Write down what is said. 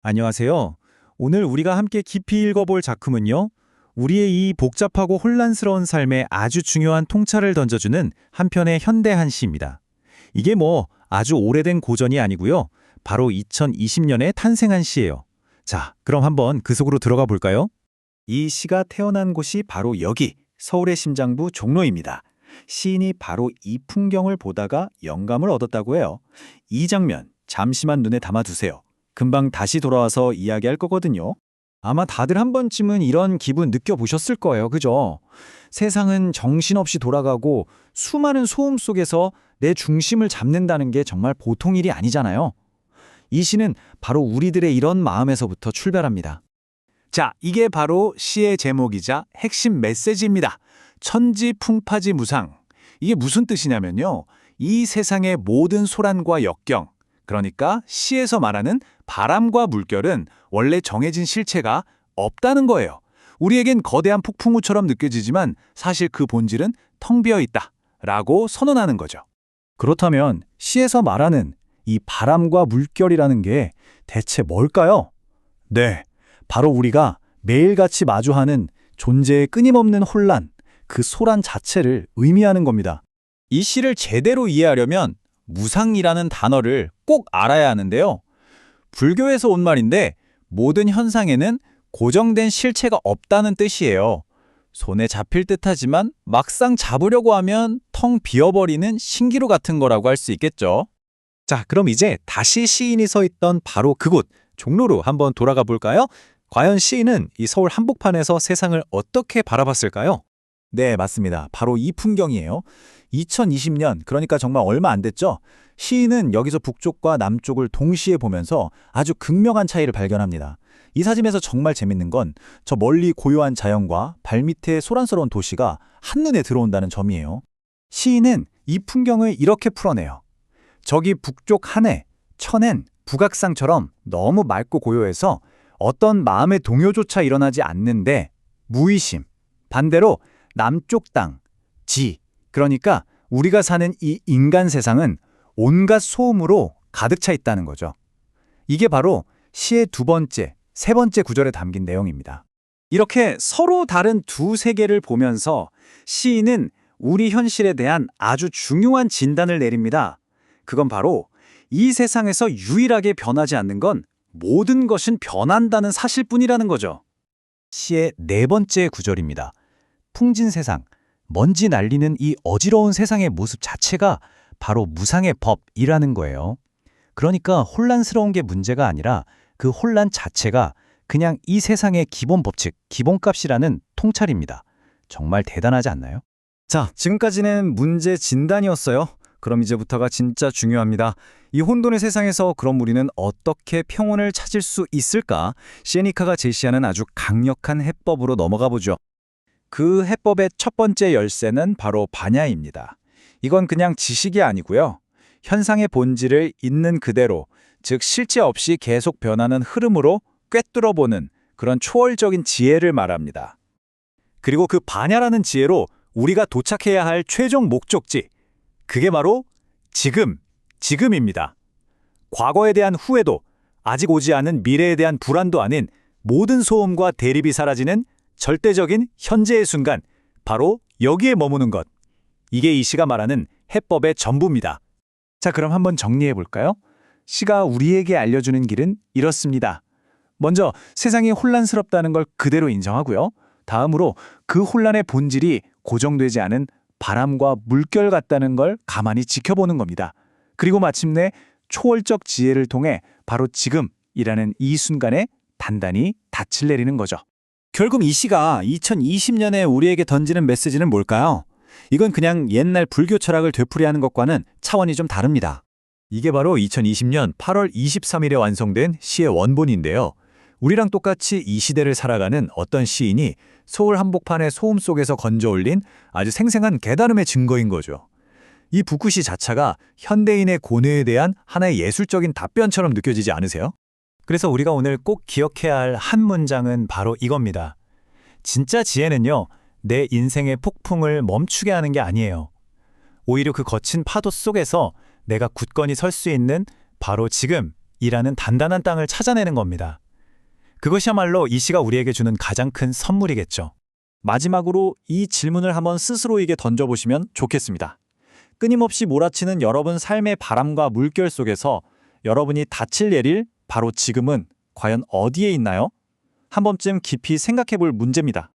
안녕하세요. 오늘 우리가 함께 깊이 읽어볼 작품은요, 우리의 이 복잡하고 혼란스러운 삶에 아주 중요한 통찰을 던져주는 한편의 현대한 시입니다. 이게 아주 오래된 고전이 아니고요. 바로 2020년에 탄생한 시예요. 자, 그럼 한번 그 속으로 들어가 볼까요? 이 시가 태어난 곳이 바로 여기 서울의 심장부 종로입니다. 시인이 바로 이 풍경을 보다가 영감을 얻었다고 해요. 이 장면 잠시만 눈에 담아두세요. 금방 다시 돌아와서 이야기할 거거든요. 아마 다들 한 번쯤은 이런 기분 느껴보셨을 거예요. 그죠? 세상은 정신없이 돌아가고 수많은 소음 속에서 내 중심을 잡는다는 게 정말 보통 일이 아니잖아요. 이 시는 바로 우리들의 이런 마음에서부터 출발합니다. 자, 이게 바로 시의 제목이자 핵심 메시지입니다. 천지풍파지무상. 이게 무슨 뜻이냐면요. 이 세상의 모든 소란과 역경, 그러니까 시에서 말하는 바람과 물결은 원래 정해진 실체가 없다는 거예요. 우리에겐 거대한 폭풍우처럼 느껴지지만 사실 그 본질은 텅 비어 있다라고 선언하는 거죠. 그렇다면 시에서 말하는 이 바람과 물결이라는 게 대체 뭘까요? 네, 바로 우리가 매일같이 마주하는 존재의 끊임없는 혼란, 그 소란 자체를 의미하는 겁니다. 이 시를 제대로 이해하려면 무상이라는 단어를 꼭 알아야 하는데요. 불교에서 온 말인데 모든 현상에는 고정된 실체가 없다는 뜻이에요. 손에 잡힐 듯하지만 막상 잡으려고 하면 텅 비어버리는 신기루 같은 거라고 할 수 있겠죠. 자, 그럼 이제 다시 시인이 서 있던 바로 그곳, 종로로 한번 돌아가 볼까요? 과연 시인은 이 서울 한복판에서 세상을 어떻게 바라봤을까요? 네, 맞습니다. 바로 이 풍경이에요. 2020년, 그러니까 정말 얼마 안 됐죠? 시인은 여기서 북쪽과 남쪽을 동시에 보면서 아주 극명한 차이를 발견합니다. 이 사진에서 정말 재밌는 건 저 멀리 고요한 자연과 발밑의 소란스러운 도시가 한눈에 들어온다는 점이에요. 시인은 이 풍경을 이렇게 풀어내요. 저기 북쪽 하늘, 천엔 북악상처럼 너무 맑고 고요해서 어떤 마음의 동요조차 일어나지 않는데 무의심. 반대로 남쪽 땅, 지, 그러니까 우리가 사는 이 인간 세상은 온갖 소음으로 가득 차 있다는 거죠. 이게 바로 시의 두 번째, 세 번째 구절에 담긴 내용입니다. 이렇게 서로 다른 두 세계를 보면서 시인은 우리 현실에 대한 아주 중요한 진단을 내립니다. 그건 바로 이 세상에서 유일하게 변하지 않는 건 모든 것은 변한다는 사실뿐이라는 거죠. 시의 네 번째 구절입니다. 풍진 세상, 먼지 날리는 이 어지러운 세상의 모습 자체가 바로 무상의 법이라는 거예요. 그러니까 혼란스러운 게 문제가 아니라 그 혼란 자체가 그냥 이 세상의 기본 법칙, 기본값이라는 통찰입니다. 정말 대단하지 않나요? 자, 지금까지는 문제 진단이었어요. 그럼 이제부터가 진짜 중요합니다. 이 혼돈의 세상에서 그럼 우리는 어떻게 평온을 찾을 수 있을까? 시에니카가 제시하는 아주 강력한 해법으로 넘어가 보죠. 그 해법의 첫 번째 열쇠는 바로 반야입니다. 이건 그냥 지식이 아니고요. 현상의 본질을 있는 그대로, 즉 실체 없이 계속 변하는 흐름으로 꿰뚫어보는 그런 초월적인 지혜를 말합니다. 그리고 그 반야라는 지혜로 우리가 도착해야 할 최종 목적지, 그게 바로 지금입니다. 과거에 대한 후회도, 아직 오지 않은 미래에 대한 불안도 아닌 모든 소음과 대립이 사라지는 절대적인 현재의 순간, 바로 여기에 머무는 것. 이게 이 시가 말하는 해법의 전부입니다. 자, 그럼 한번 정리해 볼까요? 시가 우리에게 알려주는 길은 이렇습니다. 먼저 세상이 혼란스럽다는 걸 그대로 인정하고요. 다음으로 그 혼란의 본질이 고정되지 않은 바람과 물결 같다는 걸 가만히 지켜보는 겁니다. 그리고 마침내 초월적 지혜를 통해 바로 지금이라는 이 순간에 단단히 닻을 내리는 거죠. 결국 이 시가 2020년에 우리에게 던지는 메시지는 뭘까요? 이건 그냥 옛날 불교 철학을 되풀이하는 것과는 차원이 좀 다릅니다. 이게 바로 2020년 8월 23일에 완성된 시의 원본인데요. 우리랑 똑같이 이 시대를 살아가는 어떤 시인이 서울 한복판의 소음 속에서 건져올린 아주 생생한 깨달음의 증거인 거죠. 이 북구시 자체가 현대인의 고뇌에 대한 하나의 예술적인 답변처럼 느껴지지 않으세요? 그래서 우리가 오늘 꼭 기억해야 할 한 문장은 바로 이겁니다. 진짜 지혜는요, 내 인생의 폭풍을 멈추게 하는 게 아니에요. 오히려 그 거친 파도 속에서 내가 굳건히 설 수 있는 바로 지금 이라는 단단한 땅을 찾아내는 겁니다. 그것이야말로 이 시가 우리에게 주는 가장 큰 선물이겠죠. 마지막으로 이 질문을 한번 스스로에게 던져보시면 좋겠습니다. 끊임없이 몰아치는 여러분 삶의 바람과 물결 속에서 여러분이 닿칠 내릴 바로 지금은 과연 어디에 있나요? 한 번쯤 깊이 생각해 볼 문제입니다.